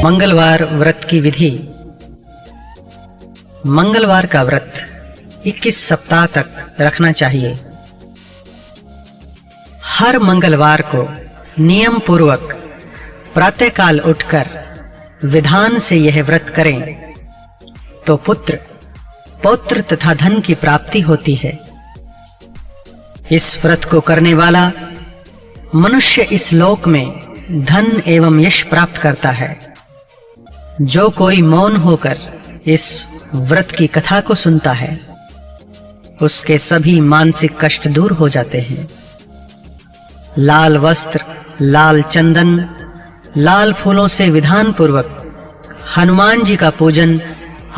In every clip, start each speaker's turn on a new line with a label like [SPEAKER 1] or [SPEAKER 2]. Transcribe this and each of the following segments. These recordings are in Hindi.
[SPEAKER 1] मंगलवार व्रत की विधि। मंगलवार का व्रत 21 सप्ताह तक रखना चाहिए। हर मंगलवार को नियम पूर्वक प्रातःकाल उठकर विधान से यह व्रत करें तो पुत्र, पौत्र तथा धन की प्राप्ति होती है। इस व्रत को करने वाला मनुष्य इस लोक में धन एवं यश प्राप्त करता है। जो कोई मौन होकर इस व्रत की कथा को सुनता है उसके सभी मानसिक कष्ट दूर हो जाते हैं। लाल वस्त्र, लाल चंदन, लाल फूलों से विधान पूर्वक हनुमान जी का पूजन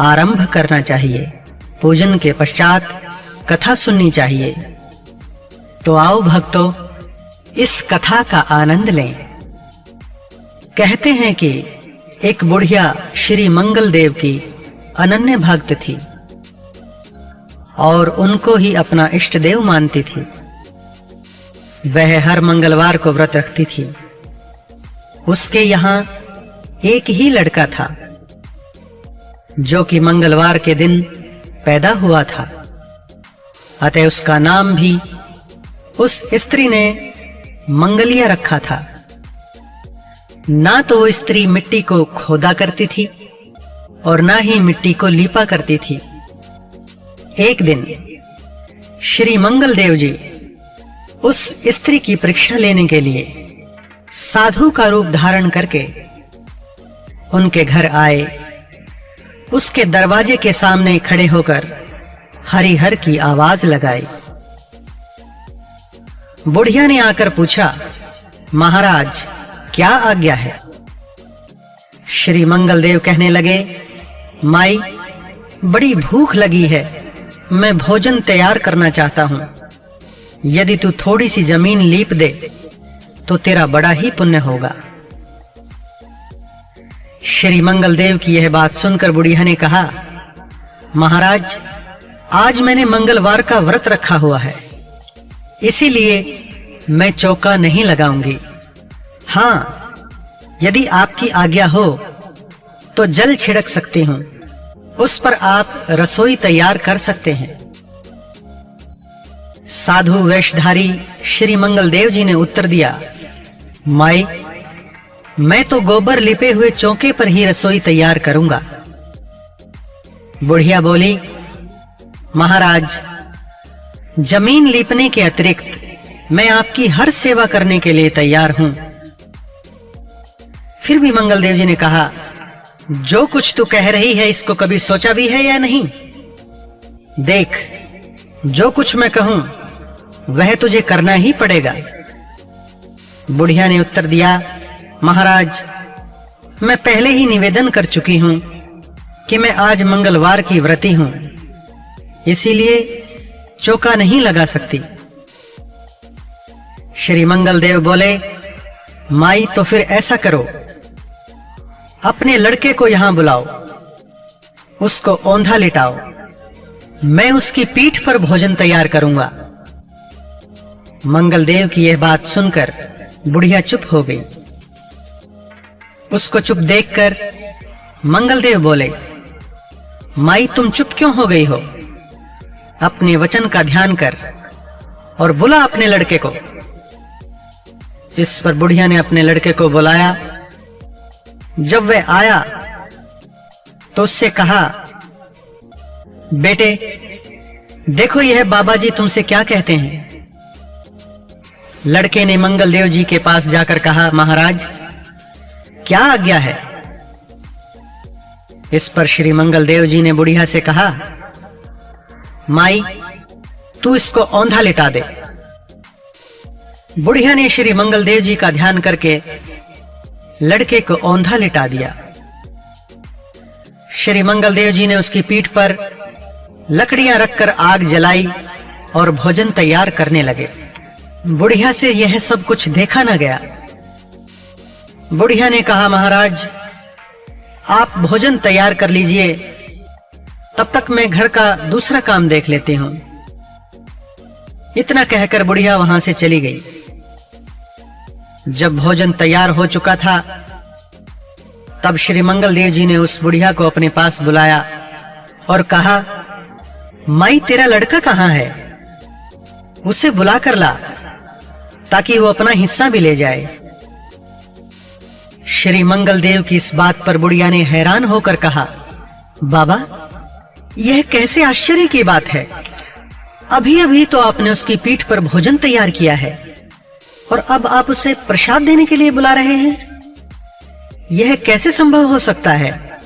[SPEAKER 1] आरंभ करना चाहिए। पूजन के पश्चात कथा सुननी चाहिए। तो आओ भक्तों, इस कथा का आनंद लें। कहते हैं कि एक बुढ़िया श्री मंगल देव की अनन्य भक्त थी और उनको ही अपना इष्ट देव मानती थी। वह हर मंगलवार को व्रत रखती थी। उसके यहाँ एक ही लड़का था जो कि मंगलवार के दिन पैदा हुआ था। अतः उसका नाम भी उस स्त्री ने मंगलिया रखा था। ना तो वो स्त्री मिट्टी को खोदा करती थी और ना ही मिट्टी को लीपा करती थी। एक दिन श्री मंगल देव जी उस स्त्री की परीक्षा लेने के लिए साधु का रूप धारण करके उनके घर आए। उसके दरवाजे के सामने खड़े होकर हरिहर की आवाज लगाई। बुढ़िया ने आकर पूछा, महाराज क्या आज्ञा है? श्री मंगल देव कहने लगे, माई बड़ी भूख लगी है, मैं भोजन तैयार करना चाहता हूं। यदि तू थोड़ी सी जमीन लीप दे तो तेरा बड़ा ही पुण्य होगा। श्री मंगल देव की यह बात सुनकर बुढ़िया ने कहा, महाराज आज मैंने मंगलवार का व्रत रखा हुआ है, इसीलिए मैं चौका नहीं लगाऊंगी। हाँ, यदि आपकी आज्ञा हो तो जल छिड़क सकती हूं, उस पर आप रसोई तैयार कर सकते हैं। साधु वेशधारी श्री मंगल देव जी ने उत्तर दिया, माई मैं तो गोबर लिपे हुए चौके पर ही रसोई तैयार करूंगा। बुढ़िया बोली, महाराज जमीन लीपने के अतिरिक्त मैं आपकी हर सेवा करने के लिए तैयार हूं। फिर भी मंगल देव जी ने कहा, जो कुछ तू कह रही है इसको कभी सोचा भी है या नहीं? देख, जो कुछ मैं कहूं वह तुझे करना ही पड़ेगा। बुढ़िया ने उत्तर दिया, महाराज मैं पहले ही निवेदन कर चुकी हूं कि मैं आज मंगलवार की व्रती हूं, इसीलिए चौका नहीं लगा सकती। श्री मंगल देव बोले, माई तो फिर ऐसा करो, अपने लड़के को यहां बुलाओ, उसको औंधा लिटाओ, मैं उसकी पीठ पर भोजन तैयार करूंगा। मंगल देव की यह बात सुनकर बुढ़िया चुप हो गई। उसको चुप देखकर मंगल देव बोले, माई तुम चुप क्यों हो गई हो? अपने वचन का ध्यान कर और बुला अपने लड़के को। इस पर बुढ़िया ने अपने लड़के को बुलाया। जब वह आया तो उससे कहा, बेटे देखो यह बाबा जी तुमसे क्या कहते हैं। लड़के ने मंगल देव जी के पास जाकर कहा, महाराज क्या आज्ञा है? इस पर श्री मंगल देव जी ने बुढ़िया से कहा, माई तू इसको औंधा लिटा दे। बुढ़िया ने श्री मंगल देव जी का ध्यान करके लड़के को औंधा लिटा दिया। श्री मंगल देव जी ने उसकी पीठ पर लकड़ियां रखकर आग जलाई और भोजन तैयार करने लगे। बुढ़िया से यह सब कुछ देखा न गया। बुढ़िया ने कहा, महाराज आप भोजन तैयार कर लीजिए, तब तक मैं घर का दूसरा काम देख लेती हूं। इतना कहकर बुढ़िया वहां से चली गई। जब भोजन तैयार हो चुका था तब श्री मंगल देव जी ने उस बुढ़िया को अपने पास बुलाया और कहा, माई तेरा लड़का कहां है? उसे बुला कर ला ताकि वो अपना हिस्सा भी ले जाए। श्री मंगल देव की इस बात पर बुढ़िया ने हैरान होकर कहा, बाबा यह कैसे आश्चर्य की बात है। अभी अभी तो आपने उसकी पीठ पर भोजन तैयार किया है और अब आप उसे प्रसाद देने के लिए बुला रहे हैं। यह कैसे संभव हो सकता है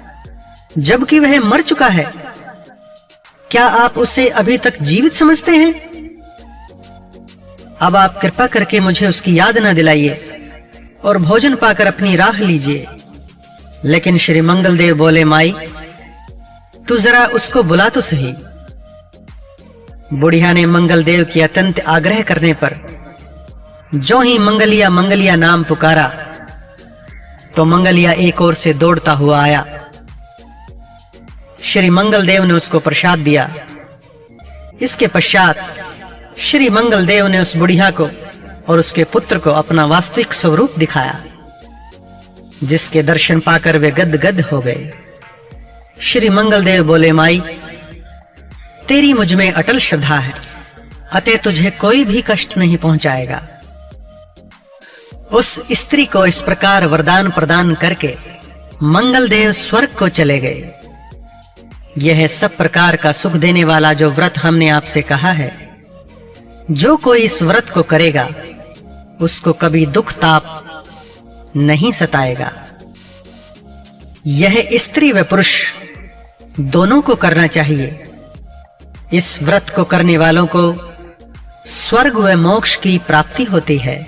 [SPEAKER 1] जबकि वह मर चुका है? क्या आप उसे अभी तक जीवित समझते हैं? अब आप कृपा करके मुझे उसकी याद न दिलाइए और भोजन पाकर अपनी राह लीजिए। लेकिन श्री मंगल देव बोले, माई तू जरा उसको बुला तो सही। बुढ़िया ने मंगल देव की अत्यंत आग्रह करने पर जो ही मंगलिया मंगलिया नाम पुकारा तो मंगलिया एक ओर से दौड़ता हुआ आया। श्री मंगल देव ने उसको प्रसाद दिया। इसके पश्चात श्री मंगल देव ने उस बुढ़िया को और उसके पुत्र को अपना वास्तविक स्वरूप दिखाया, जिसके दर्शन पाकर वे गदगद हो गए। श्री मंगल देव बोले, माई तेरी मुझ में अटल श्रद्धा है, अतः तुझे कोई भी कष्ट नहीं पहुंचाएगा। उस स्त्री को इस प्रकार वरदान प्रदान करके मंगल देव स्वर्ग को चले गए। यह सब प्रकार का सुख देने वाला जो व्रत हमने आपसे कहा है, जो कोई इस व्रत को करेगा उसको कभी दुख ताप नहीं सताएगा। यह स्त्री व पुरुष दोनों को करना चाहिए। इस व्रत को करने वालों को स्वर्ग व मोक्ष की प्राप्ति होती है।